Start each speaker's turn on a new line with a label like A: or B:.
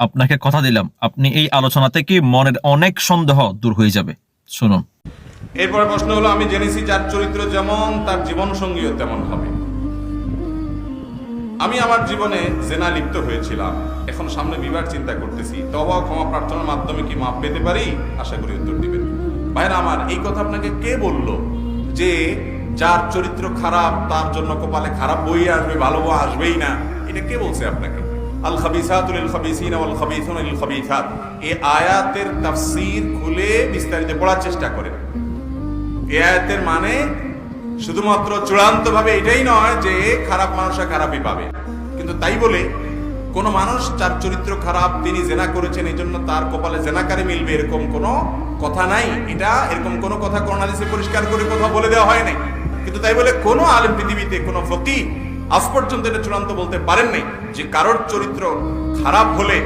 A: আপনাকে কথা দিলাম, আপনি এই আলোচনা থেকে মনের অনেক সন্দেহ দূর হয়ে যাবে। শুনুন।
B: এরপরে প্রশ্ন হলো, আমি জেনেছি যার চরিত্র যেমন তার জীবন সঙ্গীও তেমন হবে। আমি আমার জীবনে জেনা লিপ্ত হয়েছিলাম, এখন সামনে বিবাহ চিন্তা করতেছি, তওবা ক্ষমা প্রার্থনার মাধ্যমে কি মাপ পেতে পারি? আশা করি উত্তর দিবেন। ভাইরা আমার, এই কথা আপনাকে কে বলল যে যার চরিত্র খারাপ তার জন্য কপালে খারাপ বই আসবে, ভালো বই আসবেই না? এটা কে বলছে আপনাকে? আল খাবিসাতু লিল খাবিসিনা ওয়াল খাবিসুনা লিল খাবিসাত, এই আয়াতের তাফসীর খুলে বিস্তারিত পড়ার চেষ্টা করেন। এই আয়াতের মানে শুধুমাত্র চূড়ান্ত ভাবে এটাই নয় যে খারাপ মানুষরা খারাপই পাবে, কিন্তু তাই বলে কোন মানুষ যার চরিত্র খারাপ তিনি জেনা করেছেন এই জন্য তার কপালে জেনাকারী মিলবে এরকম কোনো কথা নাই। এটা এরকম কোনো কথা কোরআন হাদিসে পরিষ্কার করে কথা বলে দেওয়া হয় নাই, কিন্তু তাই বলে কোনো আলেম পৃথিবীতে কোনো ফকিহ আজ পর্যন্ত এটা চূড়ান্ত বলতে পারেন নাই যে কারোর চরিত্র খারাপ হলে